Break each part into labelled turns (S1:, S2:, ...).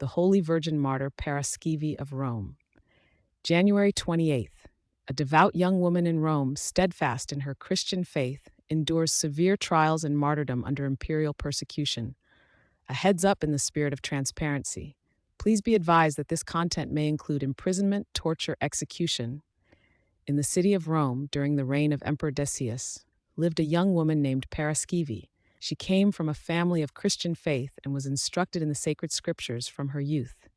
S1: the Holy Virgin-Martyr Paraskevi of Rome. January 28th. A devout young woman in Rome, steadfast in her Christian faith, endures severe trials and martyrdom under imperial persecution. A heads up in the spirit of transparency. Please be advised that this content may include imprisonment, torture, execution. In the city of Rome, during the reign of Emperor Decius, lived a young woman named Paraskevi. She came from a family of Christian faith and was instructed in the sacred scriptures from her youth.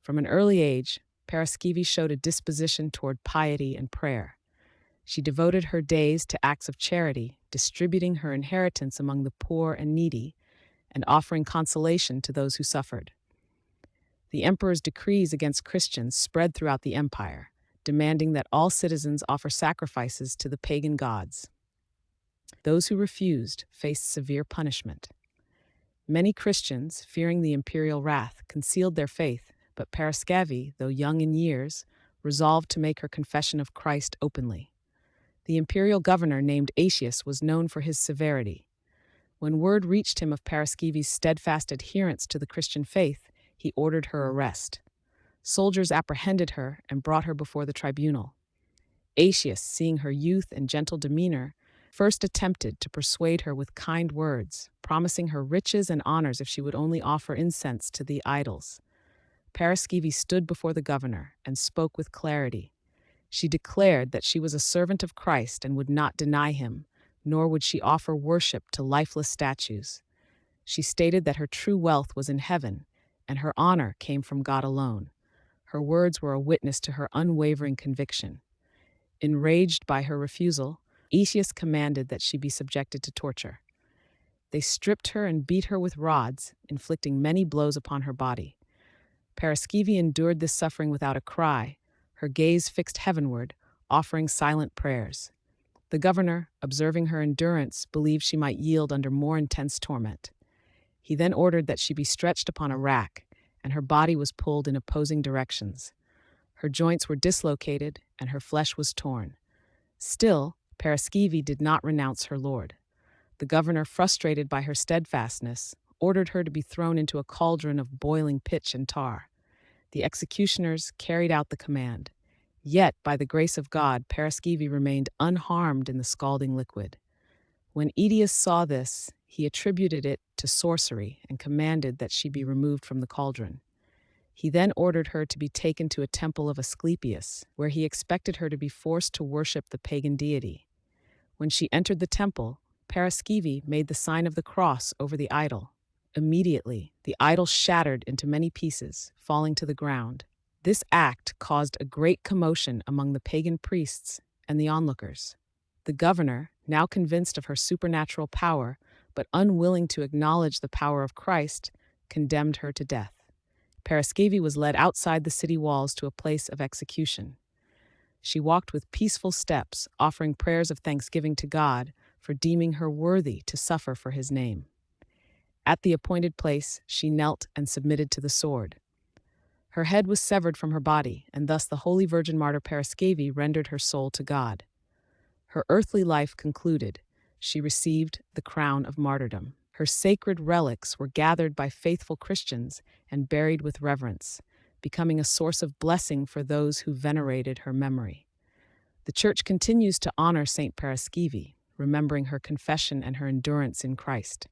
S1: From an early age, Paraskevi showed a disposition toward piety and prayer. She devoted her days to acts of charity, distributing her inheritance among the poor and needy, and offering consolation to those who suffered. The emperor's decrees against Christians spread throughout the empire, demanding that all citizens offer sacrifices to the pagan gods. Those who refused faced severe punishment. Many Christians, fearing the imperial wrath, concealed their faith, but Paraskevi, though young in years, resolved to make her confession of Christ openly. The imperial governor named Aetius was known for his severity. When word reached him of Paraskevi's steadfast adherence to the Christian faith, he ordered her arrest. Soldiers apprehended her and brought her before the tribunal. Aetius, seeing her youth and gentle demeanor, first attempted to persuade her with kind words, promising her riches and honors if she would only offer incense to the idols. Paraskevi stood before the governor and spoke with clarity. She declared that she was a servant of Christ and would not deny him, nor would she offer worship to lifeless statues. She stated that her true wealth was in heaven, and her honor came from God alone. Her words were a witness to her unwavering conviction. Enraged by her refusal, Aetius commanded that she be subjected to torture. They stripped her and beat her with rods, inflicting many blows upon her body. Paraskevi endured this suffering without a cry, her gaze fixed heavenward, offering silent prayers. The governor, observing her endurance, believed she might yield under more intense torment. He then ordered that she be stretched upon a rack, and her body was pulled in opposing directions. Her joints were dislocated, and her flesh was torn. Still, Paraskevi did not renounce her Lord. The governor, frustrated by her steadfastness, ordered her to be thrown into a cauldron of boiling pitch and tar. The executioners carried out the command. Yet, by the grace of God, Paraskevi remained unharmed in the scalding liquid. When Aetius saw this, he attributed it to sorcery and commanded that she be removed from the cauldron. He then ordered her to be taken to a temple of Asclepius, where he expected her to be forced to worship the pagan deity. When she entered the temple, Paraskevi made the sign of the cross over the idol. Immediately, the idol shattered into many pieces, falling to the ground. This act caused a great commotion among the pagan priests and the onlookers. The governor, now convinced of her supernatural power, but unwilling to acknowledge the power of Christ, condemned her to death. Paraskevi was led outside the city walls to a place of execution. She walked with peaceful steps, offering prayers of thanksgiving to God for deeming her worthy to suffer for his name. At the appointed place, she knelt and submitted to the sword. Her head was severed from her body, and thus the Holy Virgin-Martyr Paraskevi rendered her soul to God. Her earthly life concluded, she received the crown of martyrdom. Her sacred relics were gathered by faithful Christians and buried with reverence, becoming a source of blessing for those who venerated her memory. The Church continues to honor Saint Paraskevi, remembering her confession and her endurance in Christ.